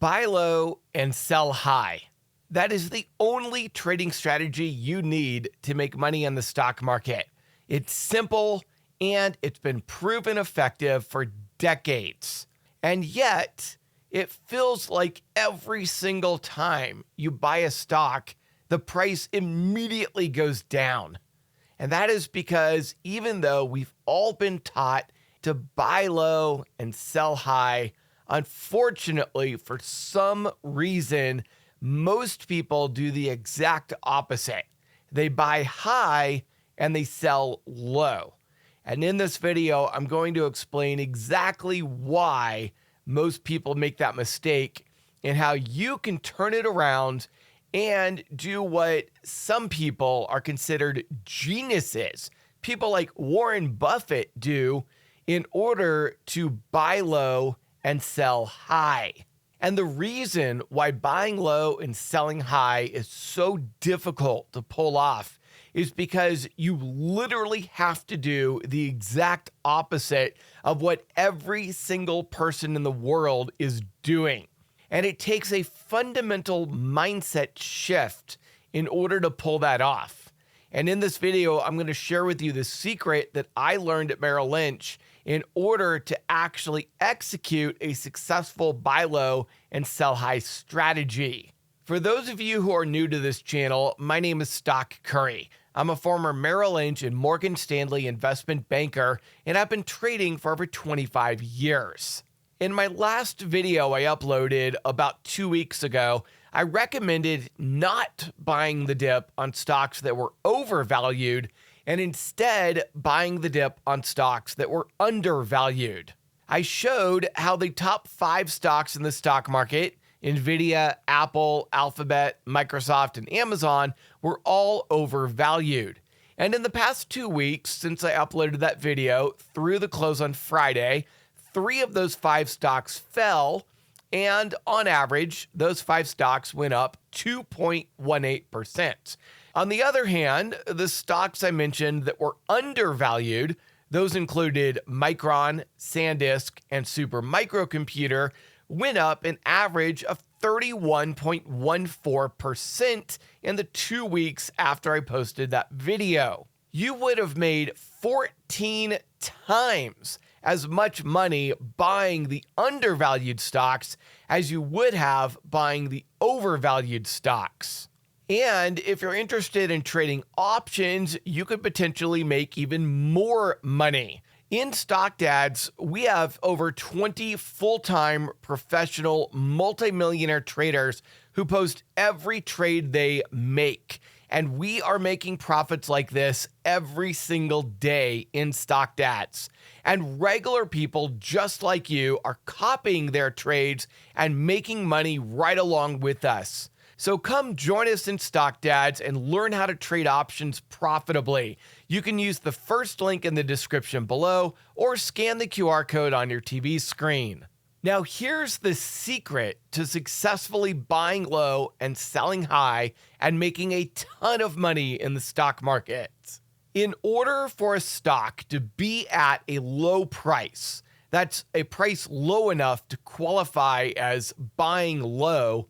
Buy low and sell high. That is the only trading strategy you need to make money in the stock market. It's simple and it's been proven effective for decades. And yet, it feels like every single time you buy a stock, the price immediately goes down. And that is because even though we've all been taught to buy low and sell high, unfortunately, for some reason, most people do the exact opposite. They buy high and they sell low. And in this video, I'm going to explain exactly why most people make that mistake and how you can turn it around and do what some people are considered geniuses, people like Warren Buffett, do in order to buy low and sell high. And the reason why buying low and selling high is so difficult to pull off is because you literally have to do the exact opposite of what every single person in the world is doing. And it takes a fundamental mindset shift in order to pull that off. And in this video, I'm going to share with you the secret that I learned at Merrill Lynch in order to actually execute a successful buy low and sell high strategy. For those of you who are new to this channel, my name is Stock Curry. I'm a former Merrill Lynch and Morgan Stanley investment banker, and I've been trading for over 25 years. In my last video I uploaded about 2 weeks ago, I recommended not buying the dip on stocks that were overvalued and instead buying the dip on stocks that were undervalued. I showed how the top 5 stocks in the stock market, Nvidia, Apple, Alphabet, Microsoft, and Amazon, were all overvalued. And in the past 2 weeks since I uploaded that video through the close on Friday, 3 of those 5 stocks fell, and on average, those 5 stocks went up 2.18%. On the other hand, the stocks I mentioned that were undervalued, those included Micron, SanDisk, and Super Microcomputer, went up an average of 31.14% in the 2 weeks after I posted that video. You would have made 14 times as much money buying the undervalued stocks as you would have buying the overvalued stocks. And if you're interested in trading options, you could potentially make even more money. In Stock Dads, we have over 20 full-time professional multimillionaire traders who post every trade they make. And we are making profits like this every single day in Stock Dads. And regular people just like you are copying their trades and making money right along with us. So come join us in Stock Dads and learn how to trade options profitably. You can use the first link in the description below or scan the QR code on your TV screen. Now here's the secret to successfully buying low and selling high and making a ton of money in the stock market. In order for a stock to be at a low price, that's a price low enough to qualify as buying low,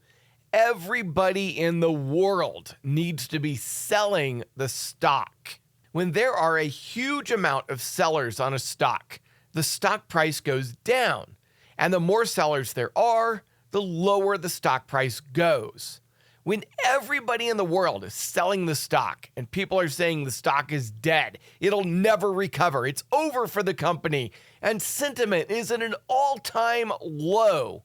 everybody in the world needs to be selling the stock. When there are a huge amount of sellers on a stock, the stock price goes down. And the more sellers there are, the lower the stock price goes. When everybody in the world is selling the stock and people are saying the stock is dead, it'll never recover, it's over for the company, and sentiment is at an all-time low,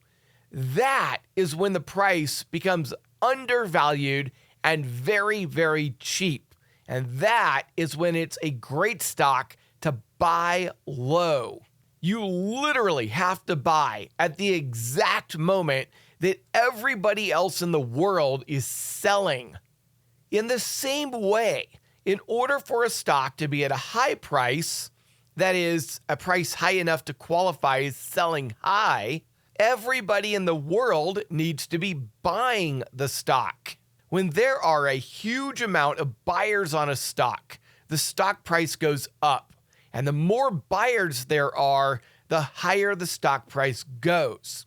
that is when the price becomes undervalued and very, very cheap. And that is when it's a great stock to buy low. You literally have to buy at the exact moment that everybody else in the world is selling. In the same way, in order for a stock to be at a high price, that is, a price high enough to qualify as selling high, everybody in the world needs to be buying the stock. When there are a huge amount of buyers on a stock, the stock price goes up. And the more buyers there are, the higher the stock price goes.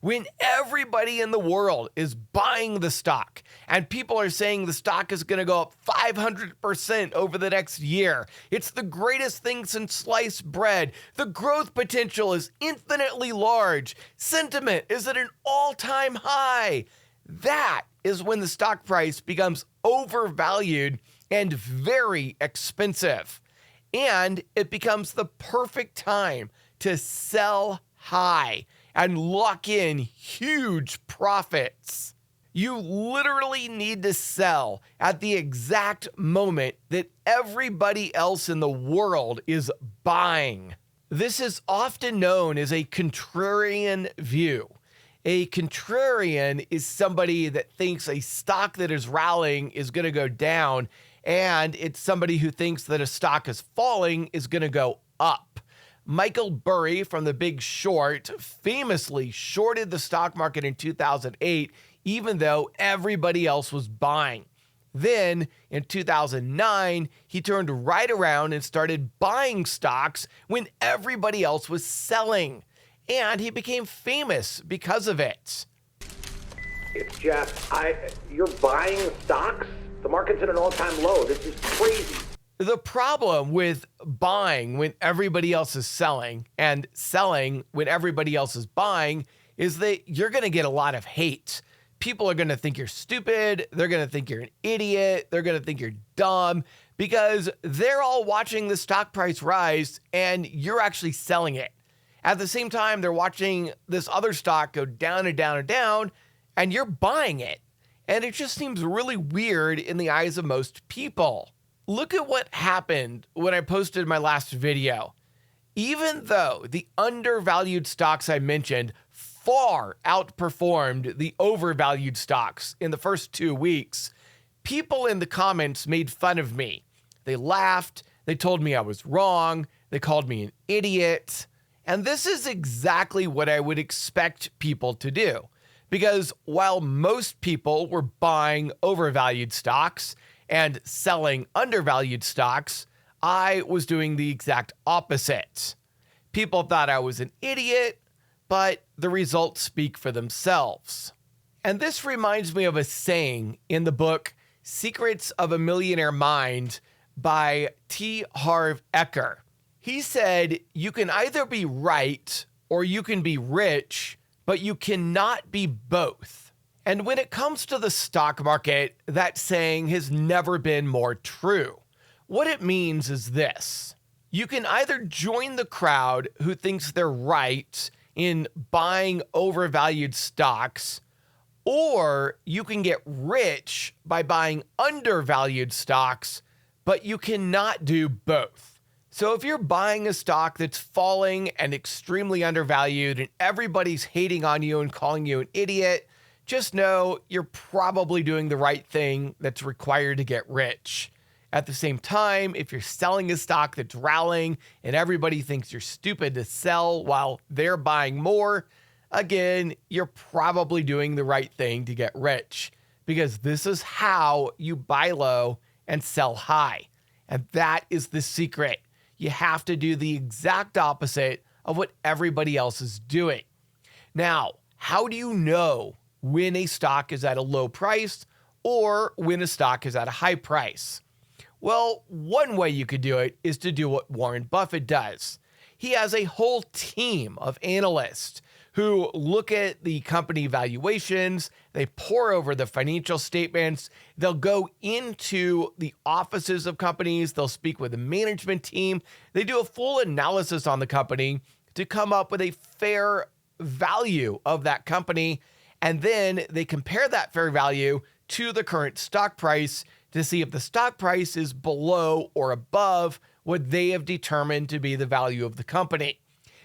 when everybody in the world is buying the stock and people are saying the stock is going to go up 500% over the next year. It's the greatest thing since sliced bread. The growth potential is infinitely large. Sentiment is at an all-time high. That is when the stock price becomes overvalued and very expensive. And it becomes the perfect time to sell high and lock in huge profits. You literally need to sell at the exact moment that everybody else in the world is buying. This is often known as a contrarian view. A contrarian is somebody that thinks a stock that is rallying is going to go down, and it's somebody who thinks that a stock is falling is going to go up. Michael Burry from The Big Short famously shorted the stock market in 2008, even though everybody else was buying. Then in 2009, he turned right around and started buying stocks when everybody else was selling. And he became famous because of it. It's Jeff. You're buying stocks? The market's at an all-time low. This is crazy. The problem with buying when everybody else is selling and selling when everybody else is buying is that you're going to get a lot of hate. People are going to think you're stupid. They're going to think you're an idiot. They're going to think you're dumb because they're all watching the stock price rise and you're actually selling it. At the same time, they're watching this other stock go down and down and down, and you're buying it. And it just seems really weird in the eyes of most people. Look at what happened when I posted my last video. Even though the undervalued stocks I mentioned far outperformed the overvalued stocks in the first 2 weeks, people in the comments made fun of me. They laughed, they told me I was wrong, they called me an idiot. And this is exactly what I would expect people to do. Because while most people were buying overvalued stocks and selling undervalued stocks, I was doing the exact opposite. People thought I was an idiot, but the results speak for themselves. And this reminds me of a saying in the book Secrets of a Millionaire Mind by T. Harv Eker. He said, you can either be right or you can be rich, but you cannot be both. And when it comes to the stock market, that saying has never been more true. What it means is this. You can either join the crowd who thinks they're right in buying overvalued stocks, or you can get rich by buying undervalued stocks, but you cannot do both. So if you're buying a stock that's falling and extremely undervalued and everybody's hating on you and calling you an idiot, just know you're probably doing the right thing that's required to get rich. At the same time, if you're selling a stock that's rallying and everybody thinks you're stupid to sell while they're buying more, again, you're probably doing the right thing to get rich because this is how you buy low and sell high. And that is the secret. You have to do the exact opposite of what everybody else is doing. Now, how do you know when a stock is at a low price or when a stock is at a high price? Well, one way you could do it is to do what Warren Buffett does. He has a whole team of analysts who look at the company valuations, they pore over the financial statements, they'll go into the offices of companies, they'll speak with the management team, they do a full analysis on the company to come up with a fair value of that company, and then they compare that fair value to the current stock price to see if the stock price is below or above what they have determined to be the value of the company.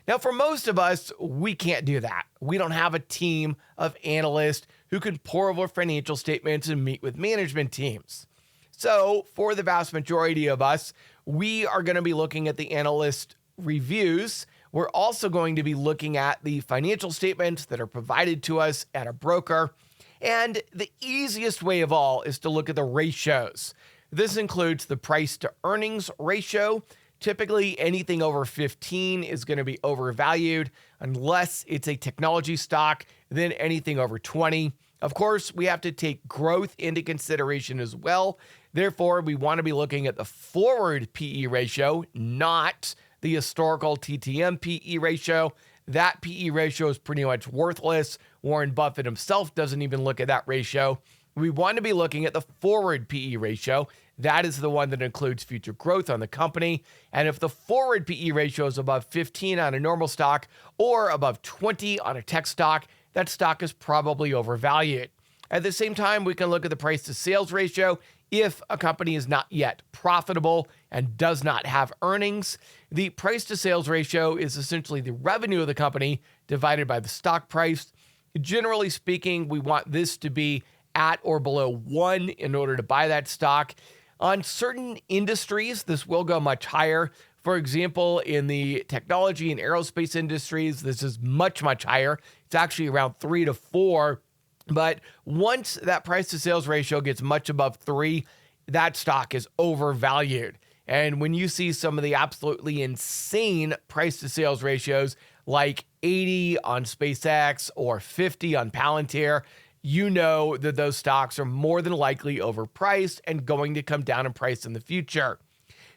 Now, for most of us, we can't do that. We don't have a team of analysts who can pore over financial statements and meet with management teams. So for the vast majority of us, we are going to be looking at the analyst reviews. We're also going to be looking at the financial statements that are provided to us at a broker. And the easiest way of all is to look at the ratios. This includes the price to earnings ratio, Typically, anything over 15 is going to be overvalued unless it's a technology stock, then anything over 20. Of course, we have to take growth into consideration as well. Therefore, we want to be looking at the forward PE ratio, not the historical TTM PE ratio. That PE ratio is pretty much worthless. Warren Buffett himself doesn't even look at that ratio. We want to be looking at the forward PE ratio. That is the one that includes future growth on the company. And if the forward PE ratio is above 15 on a normal stock or above 20 on a tech stock, that stock is probably overvalued. At the same time, we can look at the price to sales ratio. If a company is not yet profitable and does not have earnings, the price to sales ratio is essentially the revenue of the company divided by the stock price. Generally speaking, we want this to be at or below 1 in order to buy that stock. On certain industries, this will go much higher. For example, in the technology and aerospace industries, this is much, much higher. It's actually around 3 to 4. But once that price to sales ratio gets much above 3, that stock is overvalued. And when you see some of the absolutely insane price to sales ratios like 80 on SpaceX or 50 on Palantir, you know that those stocks are more than likely overpriced and going to come down in price in the future.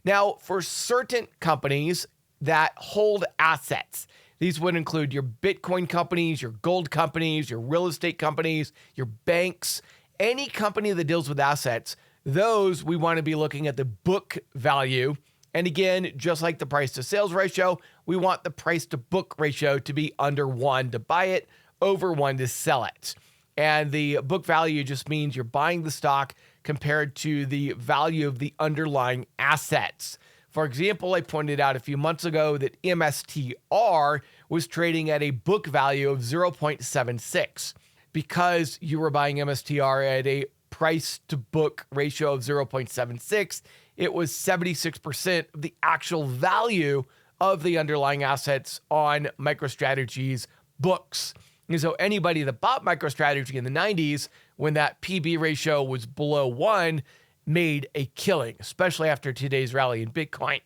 Now, for certain companies that hold assets, these would include your Bitcoin companies, your gold companies, your real estate companies, your banks, any company that deals with assets, those we want to be looking at the book value. And again, just like the price to sales ratio, we want the price to book ratio to be under 1 to buy it, over 1 to sell it. And the book value just means you're buying the stock compared to the value of the underlying assets. For example, I pointed out a few months ago that MSTR was trading at a book value of 0.76. Because you were buying MSTR at a price to book ratio of 0.76, it was 76% of the actual value of the underlying assets on MicroStrategy's books. And so anybody that bought MicroStrategy in the 90s, when that PB ratio was below 1, made a killing, especially after today's rally in Bitcoin.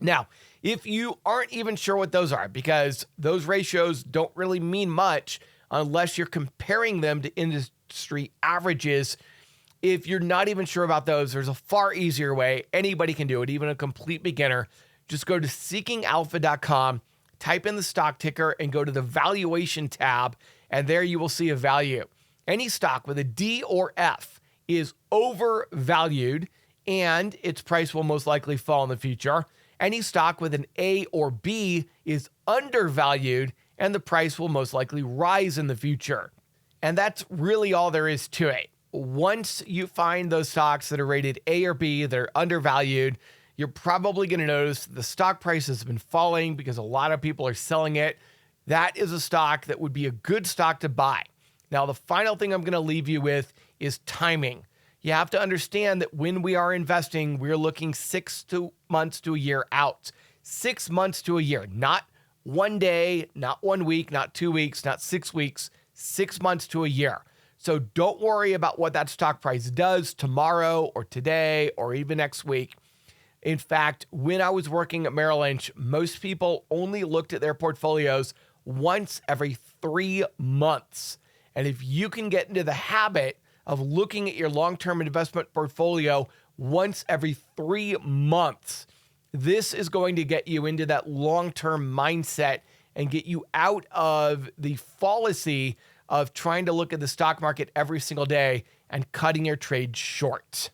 Now, if you aren't even sure what those are, because those ratios don't really mean much unless you're comparing them to industry averages, if you're not even sure about those, there's a far easier way. Anybody can do it, even a complete beginner. Just go to seekingalpha.com, type in the stock ticker, and go to the valuation tab, and there you will see a value. Any stock with a D or F is overvalued, and its price will most likely fall in the future. Any stock with an A or B is undervalued, and the price will most likely rise in the future. And that's really all there is to it. Once you find those stocks that are rated A or B that are undervalued, you're probably going to notice the stock price has been falling because a lot of people are selling it. That is a stock that would be a good stock to buy. Now, the final thing I'm going to leave you with is timing. You have to understand that when we are investing, we're looking 6 months to a year out. 6 months to a year, not 1 day, not 1 week, not 2 weeks, not 6 weeks, 6 months to a year. So don't worry about what that stock price does tomorrow or today or even next week. In fact, when I was working at Merrill Lynch, most people only looked at their portfolios once every 3 months. And if you can get into the habit of looking at your long-term investment portfolio once every 3 months, this is going to get you into that long-term mindset and get you out of the fallacy of trying to look at the stock market every single day and cutting your trade short.